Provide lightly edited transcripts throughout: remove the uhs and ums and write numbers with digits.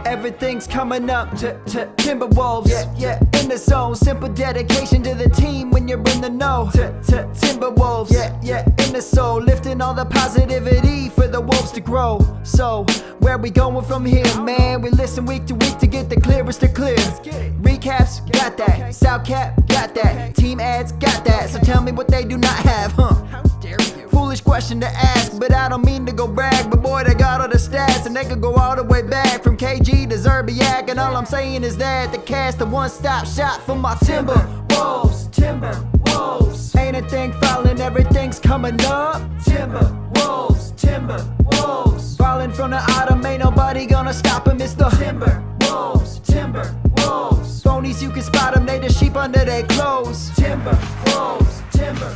Everything's coming up to Timberwolves. Yeah, in the zone. Simple dedication to the team when you're in the know. To Timberwolves. Yeah, in the soul. Lifting all the positivity for the Wolves to grow. So, where we going from here, man? We listen week to week to get the clearest to clear. Recaps, got that. Soundcap, got that. Team ads, got that. So tell me what they do not have, huh? Foolish question to ask, but I don't mean to go brag. But boy, they got all the stats, and they could go all the way back from KG to Zerbiak. And all I'm saying is that the cast a one-stop shot for my Timberwolves. Timberwolves. Ain't a thing falling, everything's coming up. Timberwolves. Timberwolves. Falling from the autumn, ain't nobody gonna stop him. It's the Timberwolves. Timberwolves. Phonies, you can spot them, they the sheep under their clothes. Timberwolves. Timberwolves.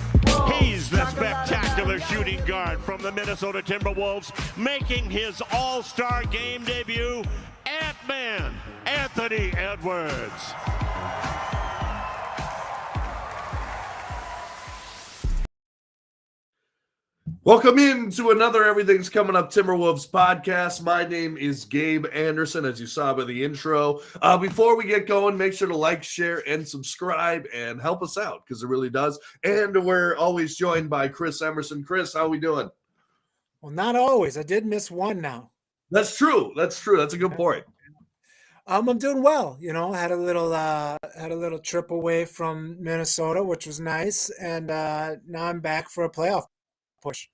He's the spectacular shooting guard from the Minnesota Timberwolves, making his All-Star game debut, Ant-Man Anthony Edwards. Welcome in to another Everything's Coming Up Timberwolves podcast. My name is Gabe Anderson, as you saw by the intro. Before we get going, make sure to like, share, and subscribe and help us out because it really does. And we're always joined by Chris Emerson. Chris, how we doing? Well, not always. I did miss one now. That's true. That's a good point. I'm doing well. You know, had a little trip away from Minnesota, which was nice, and now I'm back for a playoff push.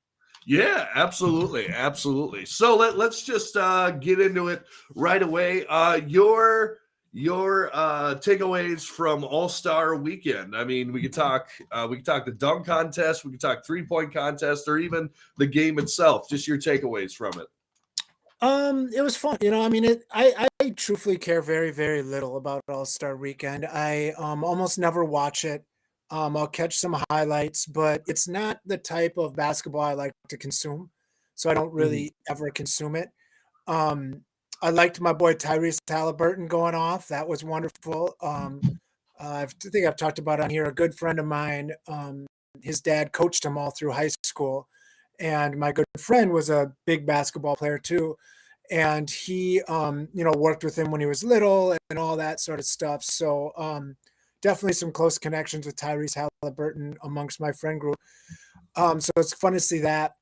Yeah, absolutely. So let's just get into it right away. Your takeaways from All-Star Weekend. I mean, we could talk the dunk contest, we could talk 3-point contest, or even the game itself. Just your takeaways from it. It was fun. You know, I mean, I truthfully care very, very little about All-Star Weekend. I almost never watch it. I'll catch some highlights, but it's not the type of basketball I like to consume, so I don't really ever consume it. I liked my boy Tyrese Halliburton going off. That was wonderful. I think I've talked about it on here. A good friend of mine, his dad coached him all through high school, and my good friend was a big basketball player too. And he, worked with him when he was little and all that sort of stuff. So, definitely some close connections with Tyrese Halliburton amongst my friend group. So it's fun to see that.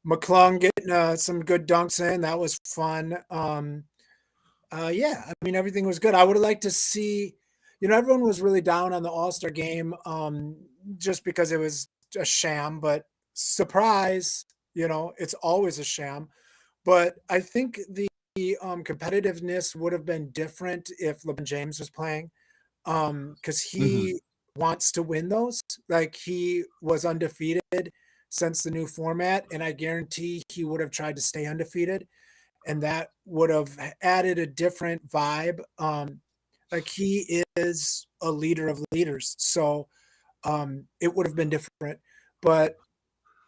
McClung getting some good dunks in. That was fun. I mean, everything was good. I would have liked to see, everyone was really down on the All-Star game just because it was a sham, but surprise, it's always a sham. But I think the competitiveness would have been different if LeBron James was playing because he wants to win those. Like, he was undefeated since the new format, and I guarantee he would have tried to stay undefeated, and that would have added a different vibe. Like, he is a leader of leaders, so it would have been different. But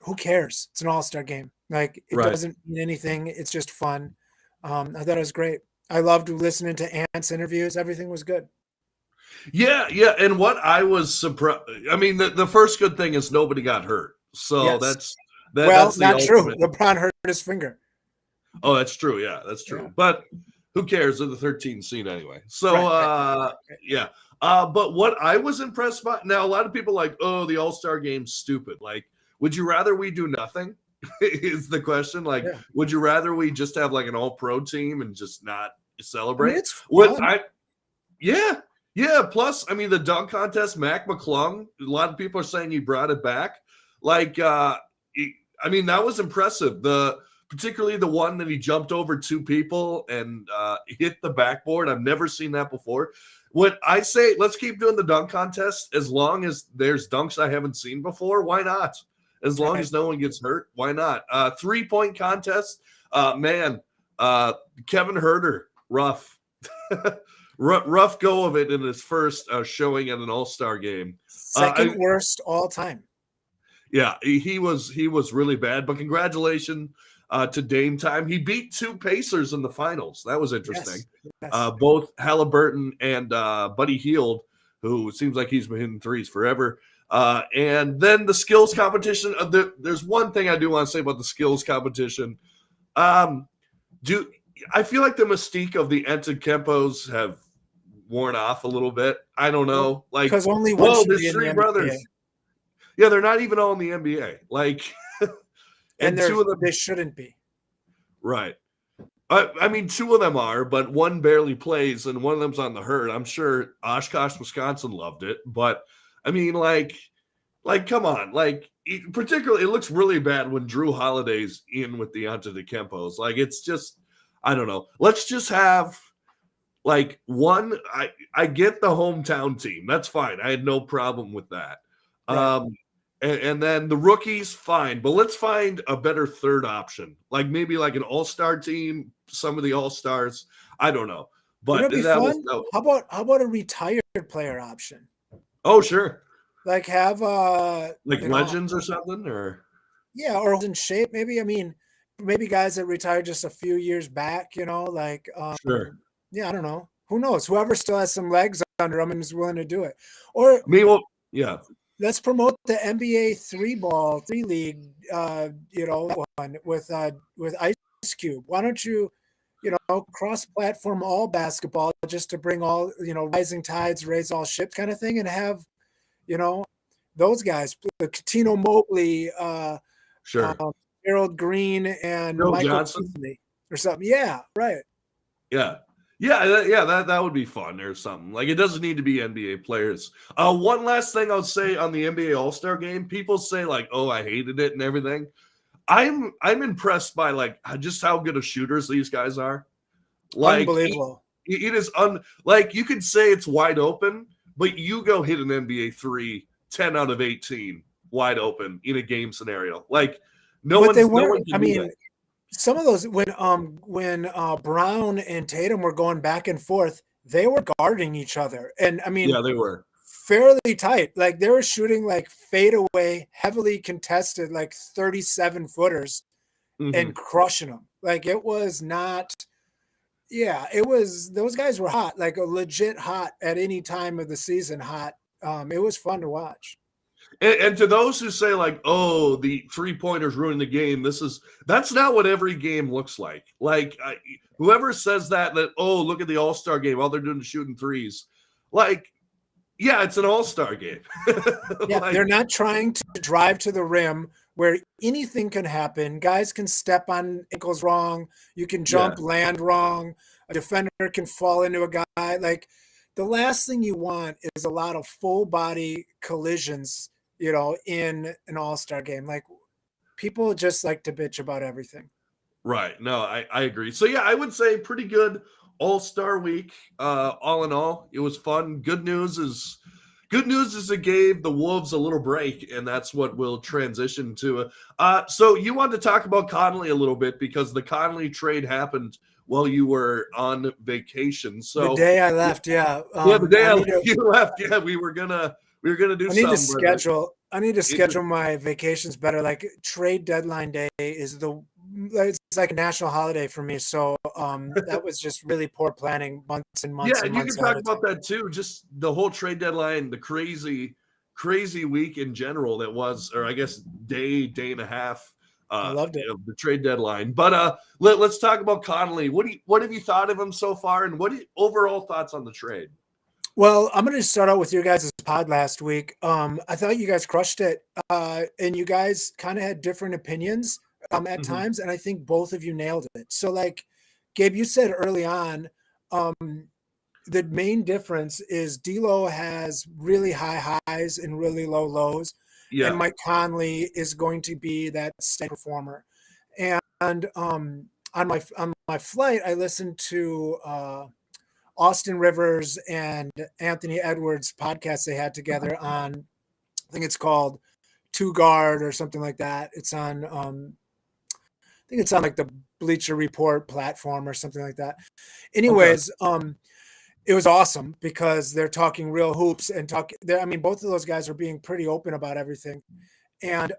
who cares? It's an all-star game. Like, it doesn't mean anything. It's just fun. I thought it was great. I loved listening to Ant's interviews. Everything was good. Yeah. And what I was surprised, I mean, the first good thing is nobody got hurt. So Yes. that's not the true. ultimate. LeBron hurt his finger. Oh, that's true. Yeah, that's true. Yeah. But who cares? They're the 13th seed anyway. So, Right. yeah. But what I was impressed by, now a lot of people are like, oh, the All-Star game's stupid. Like, would you rather we do nothing? Is the question. Like, would you rather we just have like an all-pro team and just not celebrate? I mean, Yeah. Plus, I mean, the dunk contest, Mac McClung, a lot of people are saying he brought it back. Like, I mean, that was impressive. Particularly the one that he jumped over two people and hit the backboard. I've never seen that before. When I say let's keep doing the dunk contest, as long as there's dunks I haven't seen before, why not? As long as no one gets hurt, why not? 3-point contest, Kevin Huerter, rough. Rough go of it in his first showing at an All-Star game. Second worst all time. Yeah, he was really bad. But congratulations to Dame Time. He beat two Pacers in the finals. That was interesting. Yes. Both Halliburton and Buddy Hield, who seems like he's been hitting threes forever. And then the skills competition. There's one thing I do want to say about the skills competition. I feel like the mystique of the Antetokounmpos have worn off a little bit. I don't know. Like, because only one should be there's in the three NBA. brothers. Yeah, they're not even all in the NBA. Like, And two of them, they shouldn't be. right. I mean, two of them are, but one barely plays, and one of them's on the hurt. I'm sure Oshkosh, Wisconsin loved it, but I mean, like, come on, like, particularly, it looks really bad when Drew Holiday's in with the Antetokounmpos. Like, it's just, I don't know. Let's just have like one. I get the hometown team. That's fine. I had no problem with that. Right. And then the rookies, fine, but let's find a better third option, like maybe like an all-star team, some of the all-stars. I don't know, but It'd be that fun. was no. How about a retired player option? Oh, sure, Like have like legends or something, or yeah, or in shape maybe. I mean, maybe guys that retired just a few years back, like sure. yeah, I don't know. Who knows? Whoever still has some legs under them and is willing to do it. Or Me, well, yeah, let's promote the NBA three league, one with Ice Cube. Why don't you, cross-platform all basketball just to bring all, rising tides raise all ships kind of thing, and have, those guys, Katino Mobley, sure. Gerald Green, and Bill Michael Johnson? Beasley or something. Yeah, right. Yeah. That would be fun or something. Like, it doesn't need to be NBA players. One last thing I'll say on the NBA All-Star game, people say like, "Oh, I hated it" and everything. I'm impressed by like just how good of shooters these guys are. Like, Unbelievable. it is like, you could say it's wide open, but you go hit an NBA 3 10 out of 18 wide open in a game scenario. Like, no But they one weren't. can I do mean, that. some of those when Brown and Tatum were going back and forth, they were guarding each other, and I mean, Yeah, they were. fairly tight. Like they were shooting like fadeaway, heavily contested, like 37 footers, Mhm. and crushing them. Like it was not. Yeah, it was. Those guys were hot, like a legit hot at any time of the season. Hot. It was fun to watch. And to those who say like, "Oh, the 3-pointers ruined the game," that's not what every game looks like. Like, whoever says that, "Oh, look at the All-Star game, all they're doing is shooting threes," like, yeah, it's an All-Star game. Yeah, Like, they're not trying to drive to the rim where anything can happen. Guys can step on ankles wrong. You can jump, land wrong. A defender can fall into a guy. Like the last thing you want is a lot of full body collisions, in an all-star game. Like people just like to bitch about everything. right. No, I agree. So yeah, I would say pretty good All-Star week. All in all, it was fun. Good news is it gave the Wolves a little break, and that's what we'll transition to. So you wanted to talk about Conley a little bit because the Conley trade happened while you were on vacation. So The day I left, yeah. the day I you left, yeah, we were gonna do need to something. schedule. I need to schedule my vacations better. Like trade deadline day is it's like a national holiday for me. So that was just really poor planning, months and months. Yeah, and and you months can ahead talk of about time. that too. Just the whole trade deadline, the crazy week in general that was, or I guess day and a half. I loved it. Of the trade deadline. But let's talk about Connolly. What have you thought of him so far, and overall thoughts on the trade? Well, I'm going to start out with your guys' pod last week. I thought you guys crushed it, and you guys kind of had different opinions at times, and I think both of you nailed it. So, like, Gabe, you said early on, the main difference is D'Lo has really high highs and really low lows, Yeah. and Mike Conley is going to be that steady performer. And on my flight, I listened to Austin Rivers and Anthony Edwards podcast they had together on, I think it's called Two Guard or something like that. It's on, I think it's on like the Bleacher Report platform or something like that. Anyways, it was awesome because they're talking real hoops and I mean, both of those guys are being pretty open about everything. And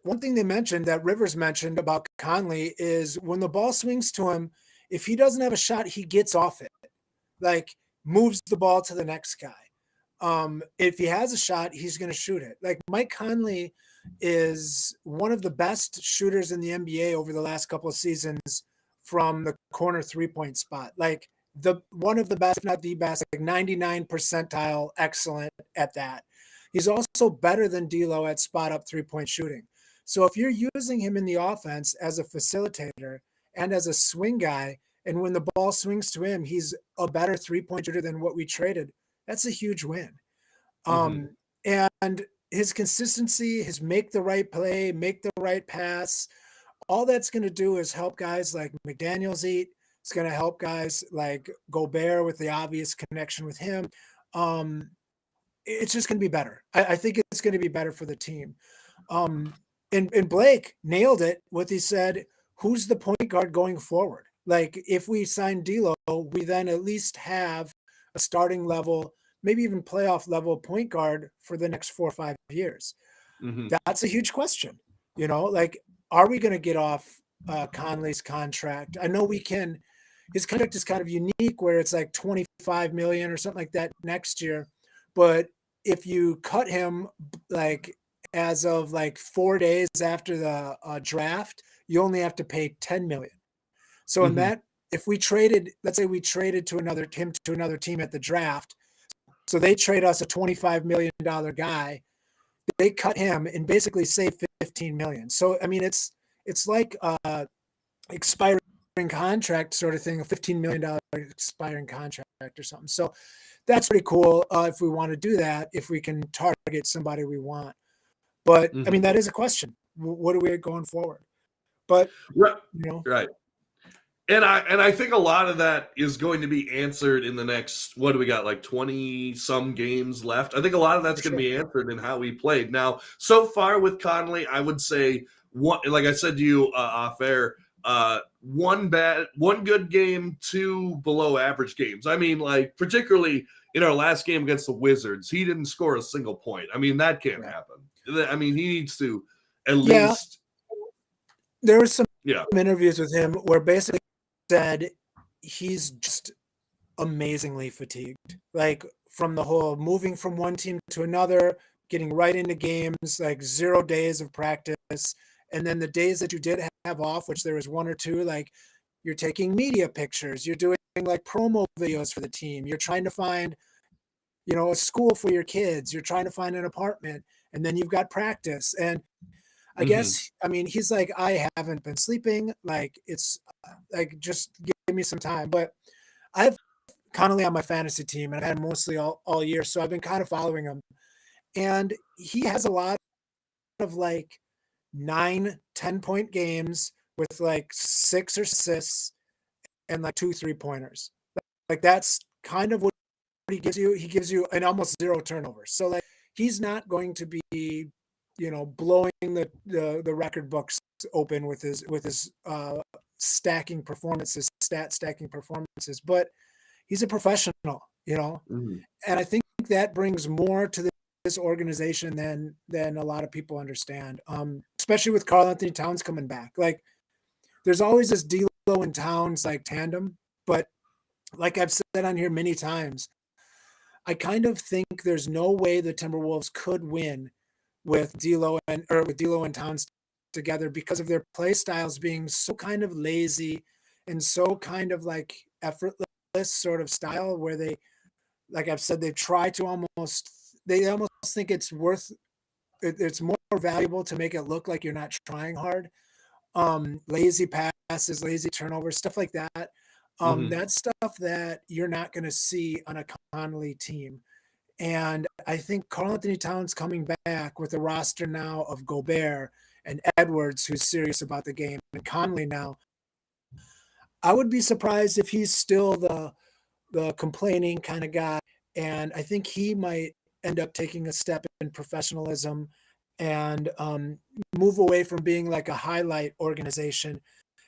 one thing they mentioned that Rivers mentioned about Conley is when the ball swings to him, if he doesn't have a shot, he gets off it, like moves the ball to the next guy. If he has a shot, he's going to shoot it. Like Mike Conley is one of the best shooters in the NBA over the last couple of seasons from the corner 3-point spot. Like the one of the best, if not the best, like 99 percentile excellent at that. He's also better than D'Lo at spot up 3-point shooting. So if you're using him in the offense as a facilitator and as a swing guy, and when the ball swings to him, he's a better 3-point shooter than what we traded. That's a huge win. And his consistency, his make the right play, make the right pass, all that's going to do is help guys like McDaniels eat. It's going to help guys like Gobert with the obvious connection with him. It's just going to be better. I think it's going to be better for the team. And Blake nailed it with he said, who's the point guard going forward? Like if we sign D'Lo, we then at least have a starting level, maybe even playoff level point guard for the next 4 or 5 years. That's a huge question. You know, like, are we going to get off Conley's contract? I know we can. His contract is kind of unique where it's like 25 million or something like that next year. But if you cut him like as of like 4 days after the draft, you only have to pay 10 million. So in that, if we traded, let's say we traded to another team at the draft, so they trade us a $25 million guy, they cut him and basically save 15 million. So I mean, it's like expiring contract sort of thing, a $15 million expiring contract or something. So that's pretty cool if we want to do that, if we can target somebody we want. But I mean, that is a question. What are we going forward? But right. You know, Right. And I think a lot of that is going to be answered in the next, what do we got, like 20 some games left? I think a lot of that's going to be answered in how we played. Now, so far with Conley, I would say one, like I said to you off air, one good game, 2 below average games. I mean, like particularly in our last game against the Wizards, he didn't score a single point. I mean, that can't happen. I mean, he needs to at least. There was some interviews with him where basically said he's just amazingly fatigued, like from the whole moving from one team to another, getting right into games, like 0 days of practice. And then the days that you did have off, which there was 1 or 2, like you're taking media pictures, you're doing like promo videos for the team, you're trying to find, you know, a school for your kids, you're trying to find an apartment, and then you've got practice. And I guess, I mean, he's like, I haven't been sleeping. Like, it's like, just give me some time. But I have Connolly on my fantasy team, and I've had him mostly all year. So I've been kind of following him. And he has a lot of like 9-10 point games with like 6 assists and like 2 3-pointers. Like, that's kind of what he gives you. He gives you an almost 0 turnovers. So like, he's not going to be, you know, blowing the record books open with his stat stacking performances, but he's a professional, you know, and I think that brings more to this organization than a lot of people understand, especially with Karl-Anthony Towns coming back. Like, there's always this D'Lo and Towns like tandem, but like I've said on here many times, I kind of think there's no way the Timberwolves could win with D'Lo and Towns together because of their play styles being so kind of lazy and so kind of like effortless sort of style where they, like I've said, they try to almost think it's more valuable to make it look like you're not trying hard. Lazy passes, lazy turnovers, stuff like that. That's stuff that you're not going to see on a Conley team. And I think Karl-Anthony Towns coming back with a roster now of Gobert and Edwards, who's serious about the game, and Conley now, I would be surprised if he's still the complaining kind of guy. And I think he might end up taking a step in professionalism and move away from being like a highlight organization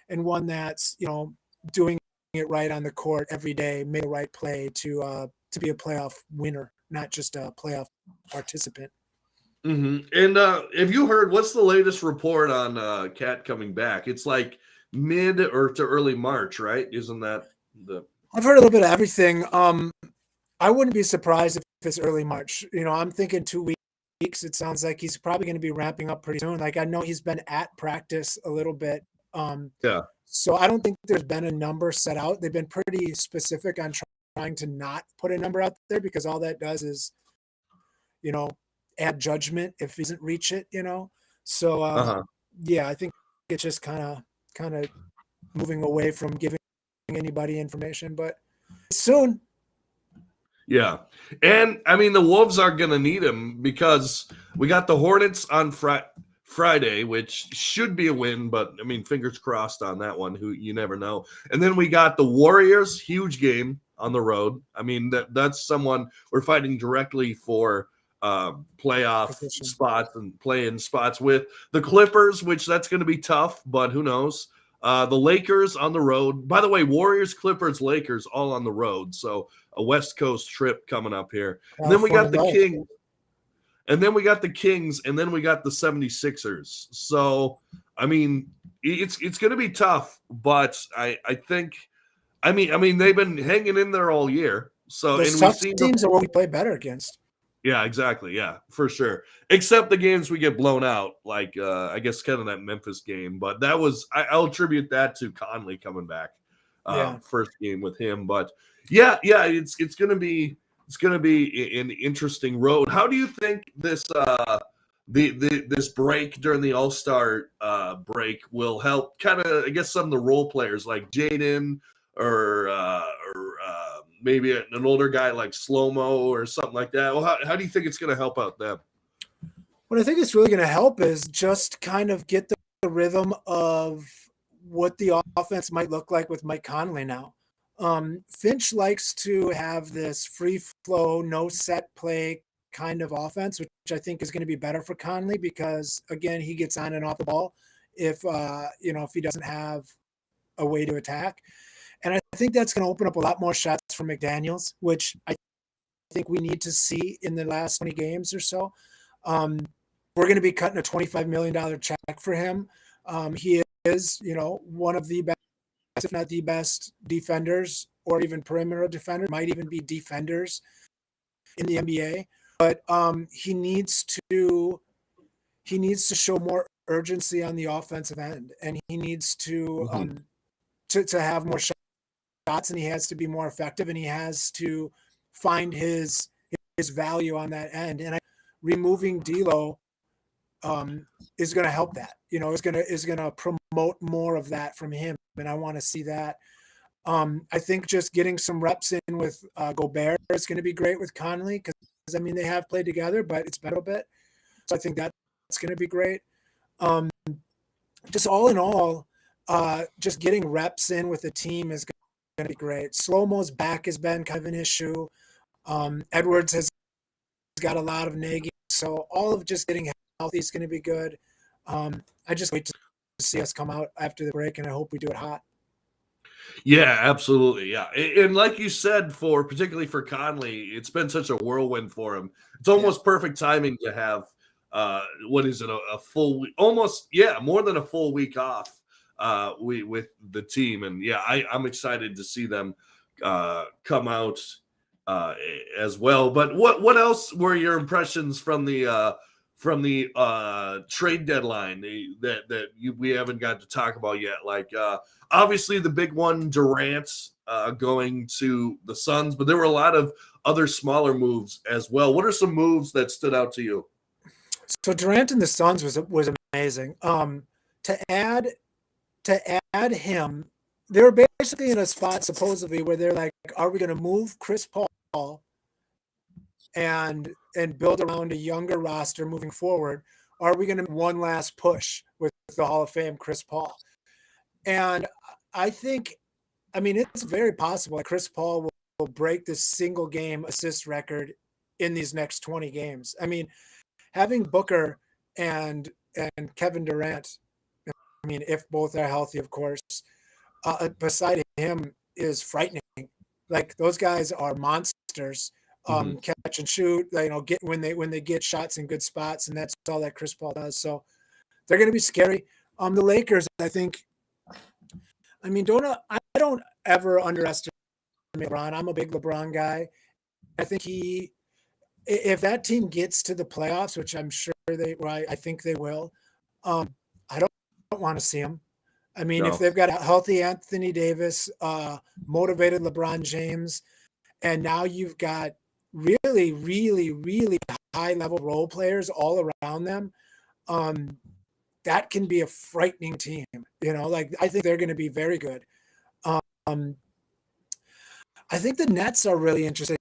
and one that's, you know, doing it right on the court every day, make the right play to be a playoff winner, not just a playoff participant. And have you heard, what's the latest report on Cat coming back? It's like mid or to early March, right? Isn't that the? I've heard a little bit of everything. I wouldn't be surprised if it's early March. You know, I'm thinking 2 weeks weeks. It sounds like he's probably going to be ramping up pretty soon. Like I know he's been at practice a little bit. Yeah. So I don't think there's been a number set out. They've been pretty specific on trying to not put a number out there because all that does is, add judgment if he doesn't reach it, So yeah, I think it's just kind of moving away from giving anybody information, but soon. Yeah. And I mean, the Wolves are going to need him because we got the Hornets on Friday, which should be a win, but I mean, fingers crossed on that one. Who you never know. And then we got the Warriors, huge game on the road. I mean, that's someone we're fighting directly for playoff spots and play-in spots with. The Clippers, which that's going to be tough, but who knows? The Lakers on the road. By the way, Warriors, Clippers, Lakers all on the road. So a West Coast trip coming up here. And then we got the Kings. And then we got the Kings, and then we got the 76ers. So, I mean, it's going to be tough, but I think I mean they've been hanging in there all year. So those and tough teams are what we play better against. Yeah, exactly. Yeah, for sure. Except the games we get blown out, like I guess kind of that Memphis game. But that was I'll attribute that to Conley coming back. First game with him. But yeah, it's gonna be an interesting road. How do you think this this break during the All-Star break will help kind of I guess some of the role players like Jaden or maybe an older guy like Slow-Mo or something like that? Well, how do you think it's going to help out them? What I think it's really going to help is just kind of get the rhythm of what the offense might look like with Mike Conley now. Finch likes to have this free flow, no set play kind of offense, which I think is going to be better for Conley because, again, he gets on and off the ball if he doesn't have a way to attack. And I think that's going to open up a lot more shots for McDaniels, which I think we need to see in the last 20 games or so. We're going to be cutting a $25 million check for him. He is, one of the best, if not the best defenders or even perimeter defenders, might even be defenders in the NBA. But he needs to show more urgency on the offensive end, and he needs to have more shots, and he has to be more effective, and he has to find his value on that end. And removing D'Lo is going to help that. Is going to promote more of that from him, and I want to see that. I think just getting some reps in with Gobert is going to be great with Conley because they have played together, but it's been a bit. So I think that's going to be great. Just all in all, just getting reps in with the team is going to be great. Slow-Mo's back has been kind of an issue. Edwards has got a lot of nagging, so all of just getting healthy is going to be good. I just wait to see us come out after the break, and I hope we do it hot. Yeah, absolutely. Yeah. And like you said, particularly for Conley, it's been such a whirlwind for him. It's almost perfect timing to have what is it, a full week, almost, more than a full week off with the team. And I'm excited to see them come out as well. But what else were your impressions from the trade deadline that we haven't got to talk about yet? Like obviously the big one, Durant going to the Suns, but there were a lot of other smaller moves as well. What are some moves that stood out to you? So Durant and the Suns was amazing. To add him, they were basically in a spot supposedly where they're like, are we going to move Chris Paul and build around a younger roster moving forward? Or are we going to one last push with the Hall of Fame Chris Paul? And I think, it's very possible that Chris Paul will break this single game assist record in these next 20 games. Having Booker and Kevin Durant, if both are healthy, of course, beside him is frightening. Like those guys are monsters. Catch and shoot, get when they get shots in good spots, and that's all that Chris Paul does. So they're going to be scary. The Lakers, I think. I don't ever underestimate LeBron. I'm a big LeBron guy. I think he if that team gets to the playoffs, which I'm sure I think they will, I don't want to see them. I mean, if No. they've got a healthy Anthony Davis, motivated LeBron James, and now you've got really, really, really high level role players all around them, that can be a frightening team. Like I think they're going to be very good. Um, I think the Nets are really interesting.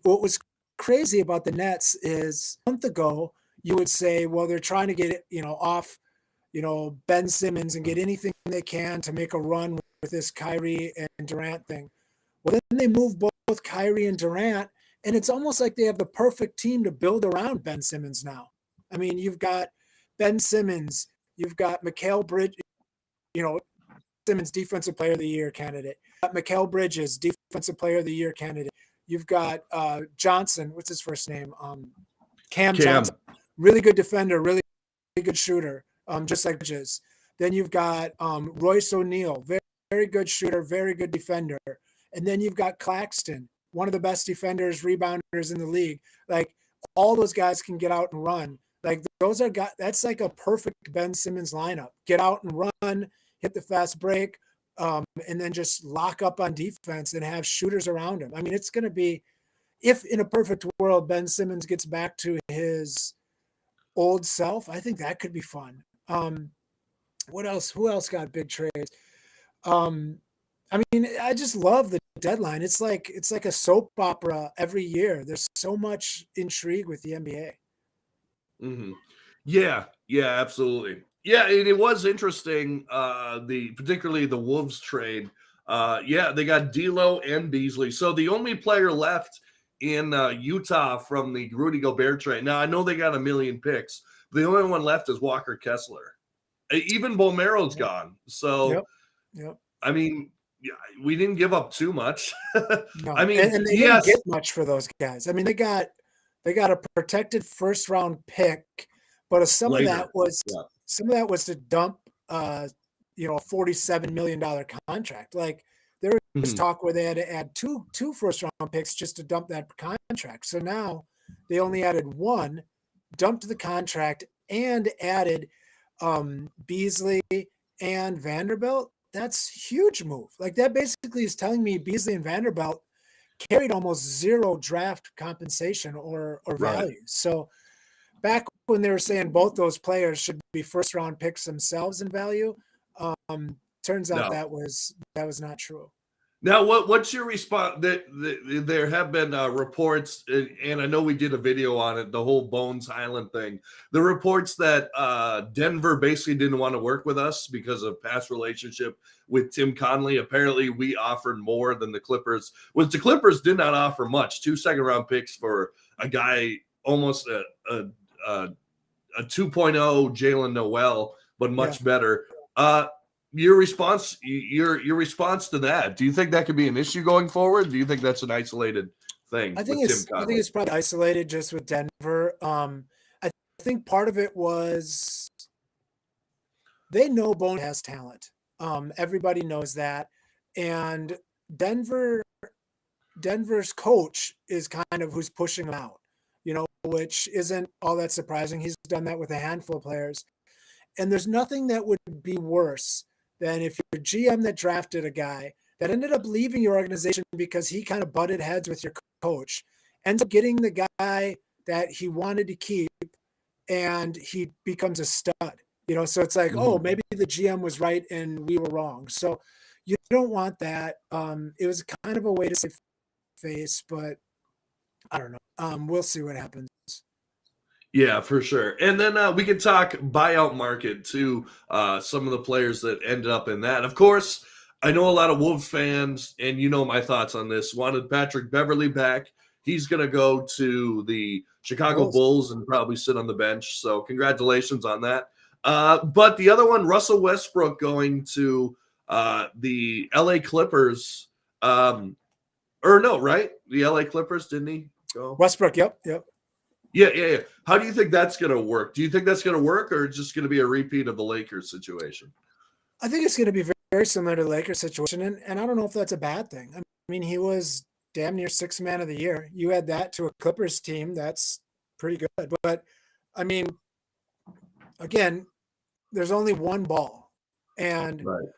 What was crazy about the Nets is a month ago, you would say, well, they're trying to get off, Ben Simmons and get anything they can to make a run with this Kyrie and Durant thing. Well, then they move both Kyrie and Durant, and it's almost like they have the perfect team to build around Ben Simmons now. I mean, you've got Ben Simmons, you've got Mikal Bridges, Simmons Defensive Player of the Year candidate. Mikal Bridges, Defensive Player of the Year candidate. You've got Johnson, what's his first name? Cam Johnson, really good defender, really good shooter, just like Bridges. Then you've got Royce O'Neal, very, very good shooter, very good defender. And then you've got Claxton, one of the best defenders, rebounders in the league. Like all those guys can get out and run. Like those are guys, that's like a perfect Ben Simmons lineup. Get out and run, hit the fast break, and then just lock up on defense and have shooters around him. I mean, it's going to be, if in a perfect world, Ben Simmons gets back to his old self, I think that could be fun. What else? Who else got big trades? I mean, I just love the deadline. It's like a soap opera every year. There's so much intrigue with the NBA. Mm-hmm. Yeah, absolutely. Yeah, it was interesting. Particularly the Wolves trade. They got D'Lo and Beasley. So the only player left in Utah from the Rudy Gobert trade. Now I know they got a million picks. But the only one left is Walker Kessler. Even Bolmero's gone. So, Yep. I mean, we didn't give up too much. No. I mean, and they didn't get much for those guys. I mean, they got a protected first round pick, but some of that was to dump a $47 million contract. Like there was talk where they had to add two first round picks just to dump that contract. So now they only added one, dumped the contract, and added Beasley and Vanderbilt. That's huge move. Like that basically is telling me Beasley and Vanderbilt carried almost zero draft compensation or value. Right. So back when they were saying both those players should be first round picks themselves in value, turns out that was not true. Now, what's your response? There have been reports, and I know we did a video on it, the whole Bones Island thing. The reports that Denver basically didn't want to work with us because of past relationship with Tim Connelly. Apparently, we offered more than the Clippers. Which the Clippers did not offer much. 2 second-round picks for a guy almost a 2.0 Jalen Noel, but much better. Your response to that, do you think that could be an issue going forward? Do you think that's an isolated thing? I think it's probably isolated just with Denver. I think part of it was they know Bone has talent. Everybody knows that, and Denver's coach is kind of who's pushing him out, which isn't all that surprising. He's done that with a handful of players, and there's nothing that would be worse than if your GM that drafted a guy that ended up leaving your organization because he kind of butted heads with your coach, ends up getting the guy that he wanted to keep, and he becomes a stud. So it's like, oh, maybe the GM was right and we were wrong. So you don't want that. It was kind of a way to save face, but I don't know. We'll see what happens. Yeah, for sure. And then we can talk buyout market too. Some of the players that ended up in that. Of course, I know a lot of Wolves fans, and my thoughts on this, wanted Patrick Beverley back. He's going to go to the Chicago Bulls and probably sit on the bench. So congratulations on that. But the other one, Russell Westbrook, going to the LA Clippers. Right? The LA Clippers, didn't he go? Westbrook, yep. Yeah. How do you think that's going to work? Do you think that's going to work, or just going to be a repeat of the Lakers situation? I think it's going to be very, very similar to the Lakers situation, and I don't know if that's a bad thing. I mean, he was damn near 6th man of the year. You add that to a Clippers team, that's pretty good. But I mean, again, there's only one ball, and Right.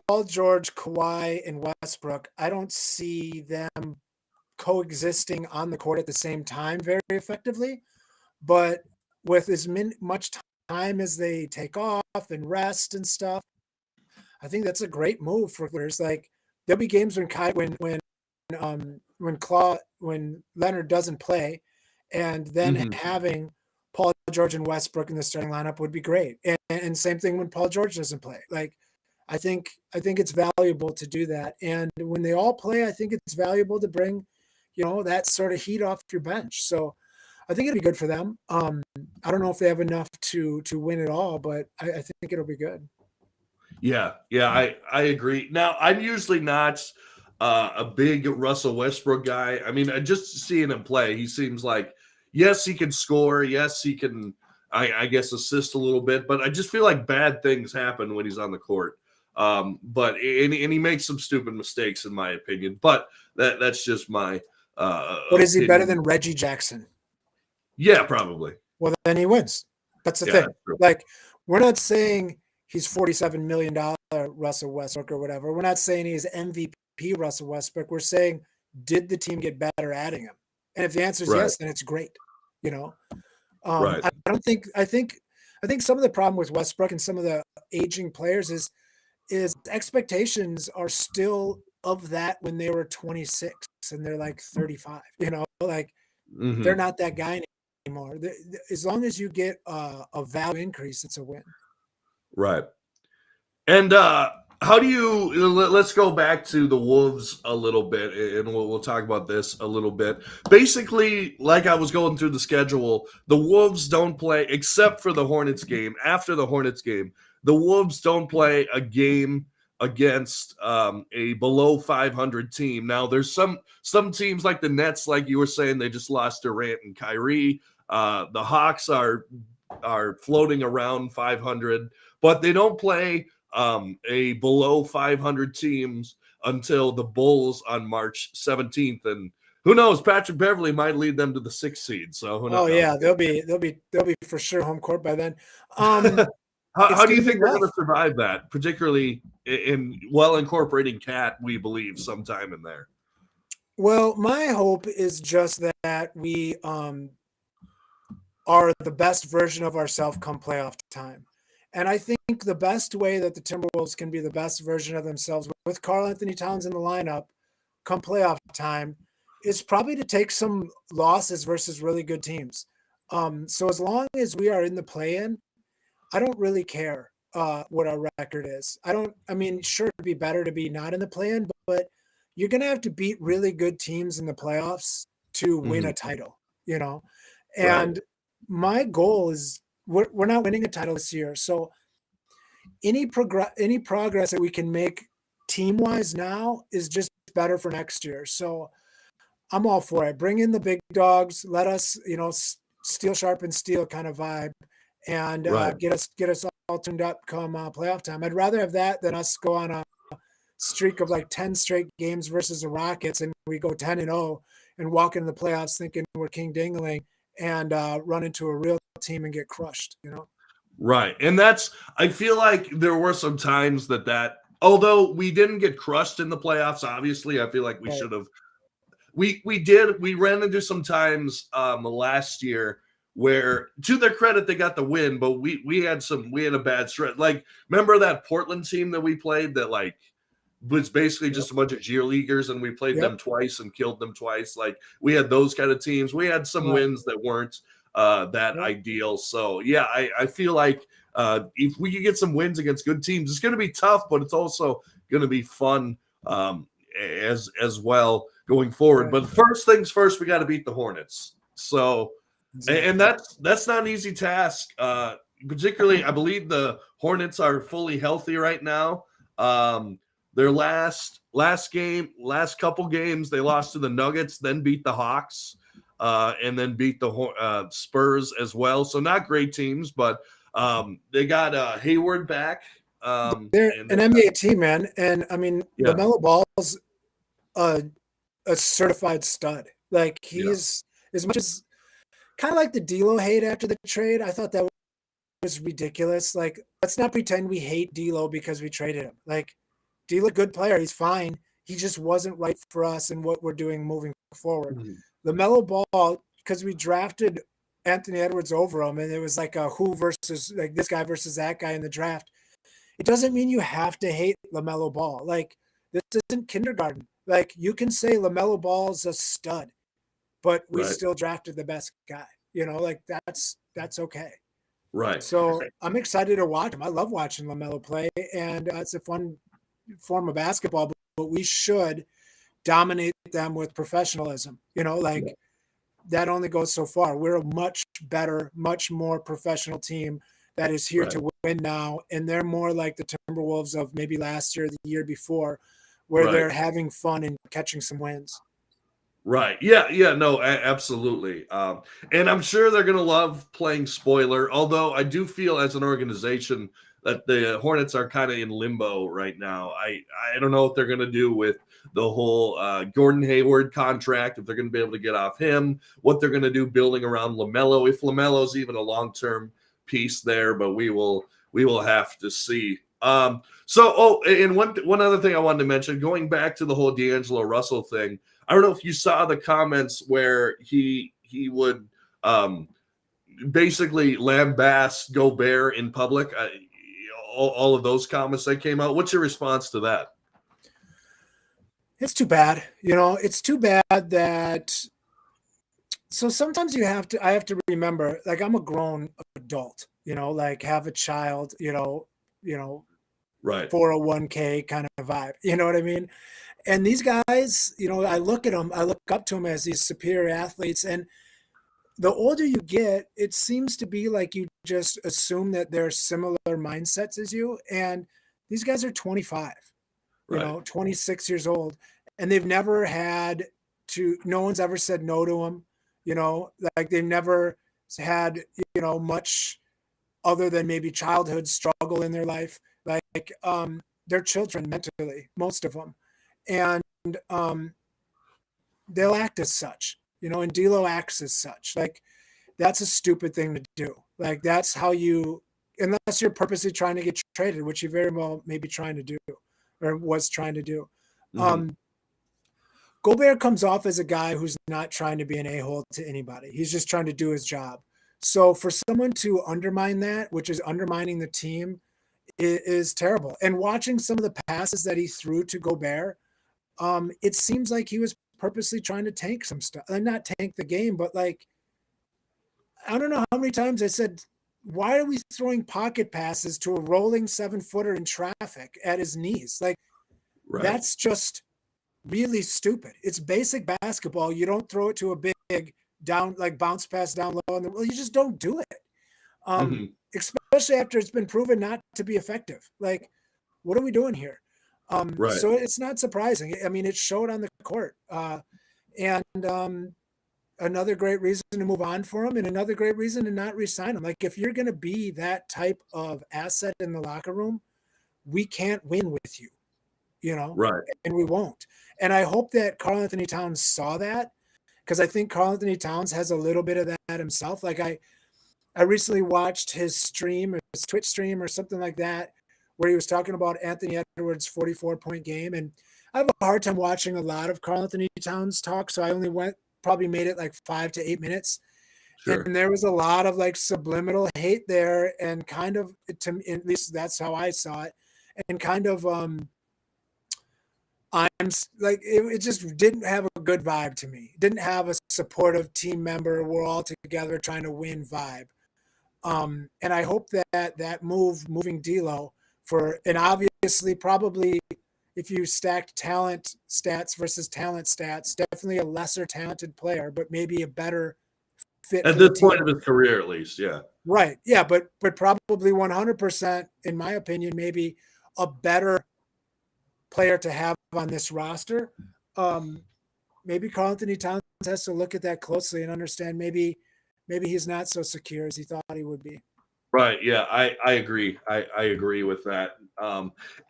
Paul George, Kawhi, and Westbrook, I don't see them coexisting on the court at the same time very effectively. But with as much time as they take off and rest and stuff, I think that's a great move for players. Like there'll be games when Leonard doesn't play, and then having Paul George and Westbrook in the starting lineup would be great. And same thing when Paul George doesn't play. Like I think it's valuable to do that. And when they all play, I think it's valuable to bring, that sort of heat off your bench. So I think it'd be good for them. I don't know if they have enough to win it all, but I think it'll be good. Yeah, I agree. Now, I'm usually not a big Russell Westbrook guy. I mean, just seeing him play, he seems like, yes, he can score. Yes, he can, I guess, assist a little bit. But I just feel like bad things happen when he's on the court. But he makes some stupid mistakes, in my opinion. But that's just my But is he better than Reggie Jackson? Yeah, probably. Well, then he wins. That's the thing. Like, we're not saying he's $47 million Russell Westbrook or whatever. We're not saying he's MVP Russell Westbrook. We're saying, did the team get better adding him? And if the answer is yes, then it's great. Right. I think some of the problem with Westbrook and some of the aging players is expectations are still of that when they were 26 and they're like 35. They're not that guy anymore. As long as you get a value increase, it's a win. Right. And how do you, let's go back to the Wolves a little bit, and we'll talk about this a little bit. Basically, like I was going through the schedule, the Wolves don't play, except for the Hornets game. After the Hornets game, the Wolves don't play a game against a below 500 team. Now, there's some teams like the Nets, like you were saying, they just lost Durant and Kyrie. The Hawks are floating around 500, but they don't play a below 500 teams until the Bulls on March 17th. And who knows, Patrick Beverley might lead them to the 6th seed. So who knows? Oh yeah, they'll be for sure home court by then. How do you think they're going to survive that, particularly in incorporating Cat, we believe, sometime in there? Well, my hope is just that we are the best version of ourselves come playoff time. And I think the best way that the Timberwolves can be the best version of themselves with Karl Anthony Towns in the lineup come playoff time is probably to take some losses versus really good teams. So as long as we are in the play-in, I don't really care what our record is. Sure, it'd be better to be not in the play-in, but you're going to have to beat really good teams in the playoffs to win a title, And my goal is we're not winning a title this year. So any progress that we can make team-wise now is just better for next year. So I'm all for it. Bring in the big dogs. Let us, steel sharpen steel kind of vibe, and get us all tuned up come playoff time. I'd rather have that than us go on a streak of like 10 straight games versus the Rockets and we go 10-0 and walk into the playoffs thinking we're king dingling and run into a real team and get crushed, Right. And I feel like there were some times that although we didn't get crushed in the playoffs, obviously, I feel like we should have. We ran into some times last year where, to their credit, they got the win, but we had a bad stretch. Like, remember that Portland team that we played that like was basically just a bunch of cheerleaders, and we played them twice and killed them twice. Like, we had those kind of teams. We had some wins that weren't that ideal. So yeah, I feel like if we can get some wins against good teams, it's going to be tough, but it's also going to be fun as well going forward. But first things first, we got to beat the Hornets. So, and that's not an easy task. Particularly, I believe the Hornets are fully healthy right now. Their last couple games, they lost to the Nuggets, then beat the Hawks, and then beat the Spurs as well. So not great teams, but they got Hayward back. They're an NBA team, man. And I mean, LaMelo Ball's a certified stud. Like Yeah. he's as much as kind of like the D'Lo hate after the trade. I thought that was ridiculous. Like, let's not pretend we hate D'Lo because we traded him. Like, D'Lo, good player, he's fine. He just wasn't right for us and what we're doing moving forward. Mhm. LaMelo Ball, because we drafted Anthony Edwards over him, and it was like a who versus like this guy versus that guy in the draft. It doesn't mean you have to hate LaMelo Ball. Like, this isn't kindergarten. Like, you can say LaMelo Ball's a stud, but we Right. still drafted the best guy. You know, like that's okay. Right. So I'm excited to watch him. I love watching LaMelo play, and it's a fun form of basketball. But we should dominate them with professionalism. You know, like Yeah. that only goes so far. We're a much better, much more professional team that is here Right. to win now, and they're more like the Timberwolves of maybe last year, the year before, where Right. they're having fun and catching some wins. Right. Yeah. Yeah. No, absolutely. And I'm sure they're going to love playing spoiler, although I do feel as an organization that the Hornets are kind of in limbo right now. I don't know what they're going to do with the whole Gordon Hayward contract, if they're going to be able to get off him, what they're going to do building around LaMelo, if LaMelo's even a long-term piece there, but we will have to see. And one other thing I wanted to mention, going back to the whole D'Angelo Russell thing, I don't know if you saw the comments where he would basically lambast Gobert in public. All of those comments that came out. What's your response to that? It's too bad. You know, it's too bad that. So sometimes I have to remember, like I'm a grown adult, you know, like have a child, Right. 401k kind of vibe. You know what I mean? And these guys, you know, I look at them, I look up to them as these superior athletes. And the older you get, it seems to be like you just assume that they're similar mindsets as you. And these guys are 25, Right. 26 years old, and they've never had no one's ever said no to them, like they've never had, much other than maybe childhood struggle in their life. Like, they're children mentally, most of them. And they'll act as such, and D'Lo acts as such. Like, that's a stupid thing to do. Like, that's how unless you're purposely trying to get traded, which you very well may be trying to do or was trying to do. Mm-hmm. Gobert comes off as a guy who's not trying to be an a-hole to anybody. He's just trying to do his job. So for someone to undermine that, which is undermining the team, is terrible. And watching some of the passes that he threw to Gobert, it seems like he was purposely trying to tank some stuff. And not tank the game, but like, I don't know how many times I said, why are we throwing pocket passes to a rolling 7-footer in traffic at his knees? Like, Right. that's just really stupid. It's basic basketball. You don't throw it to a big down, like bounce pass down low. Well, you just don't do it. Mm-hmm. Especially after it's been proven not to be effective. Like, what are we doing here? Right. So it's not surprising. I mean, it showed on the court. And another great reason to move on for him, and another great reason to not re-sign him. Like, if you're going to be that type of asset in the locker room, we can't win with you, Right. and we won't. And I hope that Karl-Anthony Towns saw that, because I think Karl-Anthony Towns has a little bit of that himself. Like, I recently watched his stream, or his Twitch stream or something like that, where he was talking about Anthony Edwards' 44-point game. And I have a hard time watching a lot of Karl-Anthony Towns talk, so I only probably made it like 5 to 8 minutes. Sure. And there was a lot of like subliminal hate there, and kind of, to me, at least that's how I saw it, and kind of I'm like, it just didn't have a good vibe to me. It didn't have a supportive team member, we're all together trying to win vibe. And I hope that moving D'Lo and obviously probably, if you stacked talent stats versus talent stats, definitely a lesser talented player, but maybe a better fit At for the this team. point of his career, at least, yeah. Right. Yeah, but probably 100%, in my opinion, maybe a better player to have on this roster. Maybe Karl-Anthony Towns has to look at that closely and understand maybe he's not so secure as he thought he would be. Right. Yeah, I agree. I agree with that.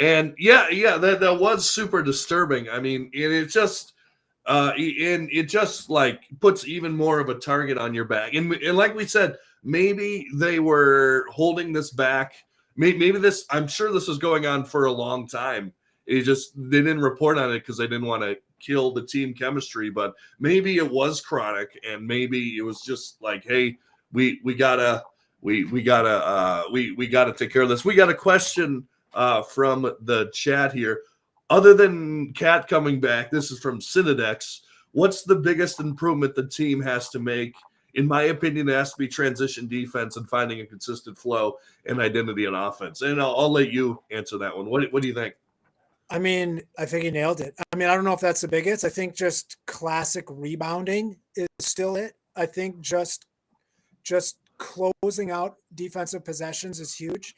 And yeah, that was super disturbing. I mean, it's just, And it just like puts even more of a target on your back. And like we said, maybe they were holding this back. Maybe this, I'm sure this was going on for a long time. It just, they didn't report on it because they didn't want to kill the team chemistry, but maybe it was chronic, and maybe it was just like, hey, we gotta take care of this. We got a question from the chat here. Other than Cat coming back, this is from Synodex. What's the biggest improvement the team has to make? In my opinion, it has to be transition defense and finding a consistent flow and identity on offense. And I'll let you answer that one. What do you think? I mean, I think he nailed it. I mean, I don't know if that's the biggest. I think just classic rebounding is still it. I think just closing out defensive possessions is huge.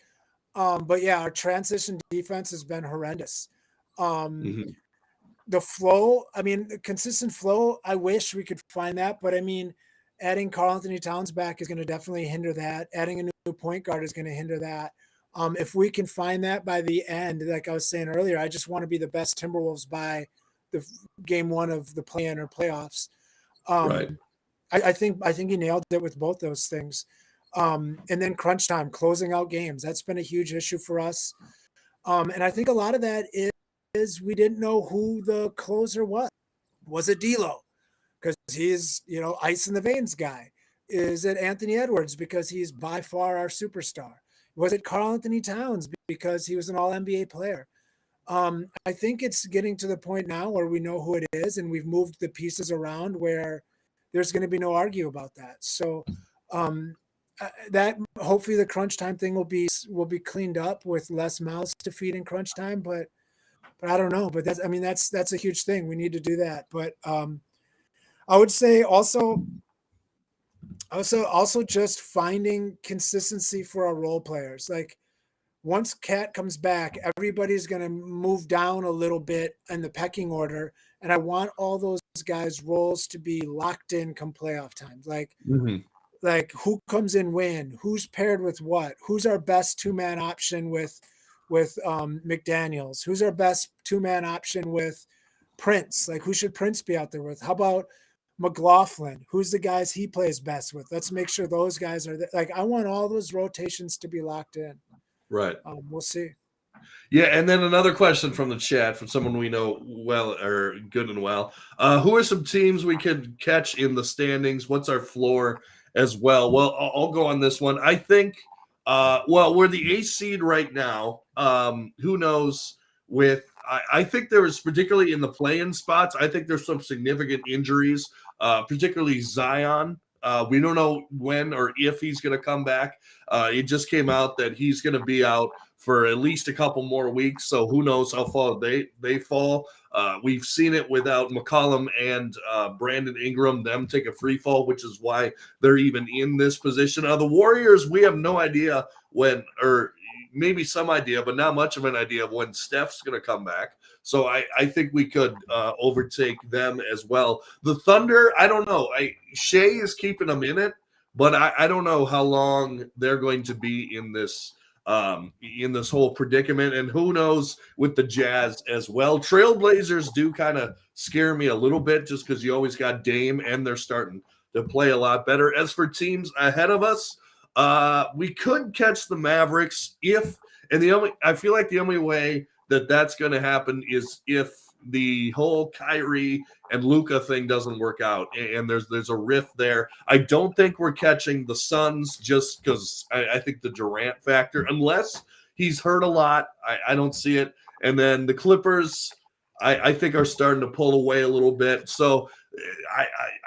But yeah, our transition defense has been horrendous. The flow, I mean, consistent flow, I wish we could find that, but I mean, adding Karl-Anthony Towns back is going to definitely hinder that. Adding a new point guard is going to hinder that. If we can find that by the end, like I was saying earlier, I just want to be the best Timberwolves by the game one of the play-in or playoffs. Right. I think he nailed it with both those things. And then crunch time, closing out games. That's been a huge issue for us. And I think a lot of that is we didn't know who the closer was. Was it D'Lo? Because he's, ice in the veins guy. Is it Anthony Edwards? Because he's by far our superstar. Was it Karl-Anthony Towns? Because he was an all-NBA player. I think it's getting to the point now where we know who it is, and we've moved the pieces around where there's going to be no argue about that. So that hopefully the crunch time thing will be cleaned up with less mouths to feed in crunch time, but I don't know. But that's a huge thing. We need to do that. But I would say also just finding consistency for our role players. Like once Cat comes back, everybody's going to move down a little bit in the pecking order. And I want all those guys' roles to be locked in come playoff times. Like who comes in when, who's paired with what, who's our best two-man option with McDaniels, who's our best two-man option with Prince, like who should Prince be out there with? How about McLaughlin? Who's the guys he plays best with? Let's make sure those guys are there. Like I want all those rotations to be locked in. Right. We'll see. Yeah, and then another question from the chat from someone we know well or good and well. Who are some teams we could catch in the standings? What's our floor as well? Well, I'll go on this one. I think, we're the 8th seed right now. Who knows with I think there is, particularly in the play-in spots, I think there's some significant injuries, particularly Zion. We don't know when or if he's going to come back. It just came out that he's going to be out for at least a couple more weeks. So who knows how far they fall. We've seen it without McCollum and Brandon Ingram, them take a free fall, which is why they're even in this position. The Warriors, we have no idea when, or maybe some idea, but not much of an idea of when Steph's going to come back. So I think we could overtake them as well. The Thunder, I don't know. Shea is keeping them in it, but I don't know how long they're going to be in this whole predicament. And who knows with the Jazz as well. Trailblazers do kind of scare me a little bit just because you always got Dame and they're starting to play a lot better. As for teams ahead of us, we could catch the Mavericks I feel like the only way that's going to happen is if the whole Kyrie and Luka thing doesn't work out and there's a rift there. I don't think we're catching the Suns just because I think the Durant factor, unless he's hurt a lot, I don't see it. And then the Clippers, I think are starting to pull away a little bit. So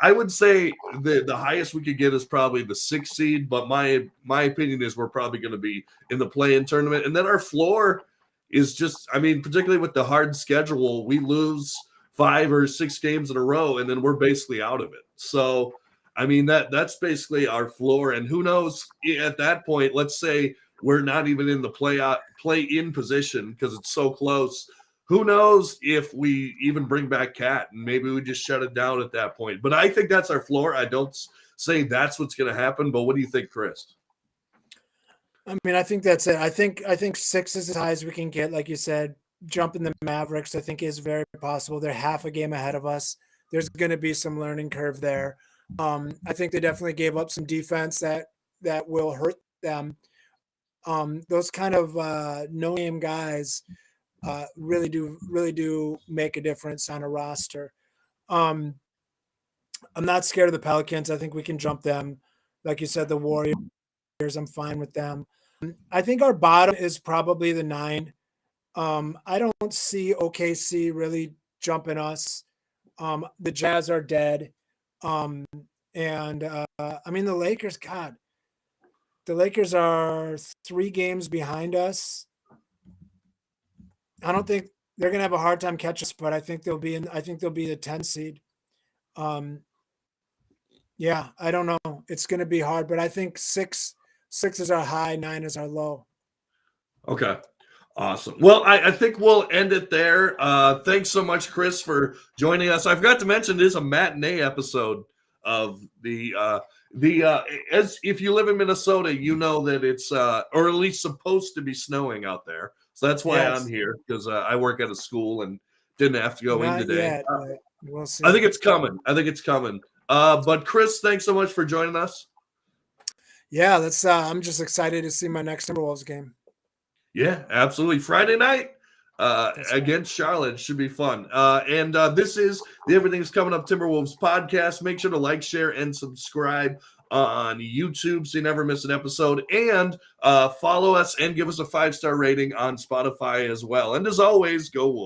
I would say the highest we could get is probably the 6th seed, but my opinion is we're probably going to be in the play-in tournament. And then our floor is just, particularly with the hard schedule, we lose 5 or 6 games in a row, and then we're basically out of it. So, that's basically our floor. And who knows at that point, let's say we're not even in the play-in position because it's so close. Who knows if we even bring back Cat and maybe we just shut it down at that point. But I think that's our floor. I don't say that's what's going to happen. But what do you think, Chris? I think that's it. I think 6 is as high as we can get. Like you said, jumping the Mavericks, I think is very possible. They're half a game ahead of us. there's going to be some learning curve there. I think they definitely gave up some defense that will hurt them. Those kind of no-name guys really do make a difference on a roster. I'm not scared of the Pelicans. I think we can jump them. Like you said, the Warriors, I'm fine with them. I think our bottom is probably the 9. I don't see OKC really jumping us. The Jazz are dead. And I mean, the Lakers, God, the Lakers are 3 games behind us. I don't think they're going to have a hard time catching us, but I think they'll be the 10 seed. Yeah, I don't know. It's going to be hard, but I think 6 is our high, 9 is our low. Okay. Awesome. Well, I think we'll end it there. Thanks so much, Chris, for joining us. I forgot to mention this is a matinee episode of the as if you live in Minnesota, you know that it's or at least supposed to be snowing out there. So that's why Yes. I'm here, because I work at a school and didn't have to go in Not today. yet, but we'll see. I think it's coming. But Chris, thanks so much for joining us. Yeah, that's I'm just excited to see my next Timberwolves game. Yeah, absolutely. Friday night against Charlotte should be fun. And this is the Everything's Coming Up Timberwolves podcast. Make sure to like, share, and subscribe on YouTube so you never miss an episode. And follow us and give us a 5-star rating on Spotify as well. And as always, go Wolves.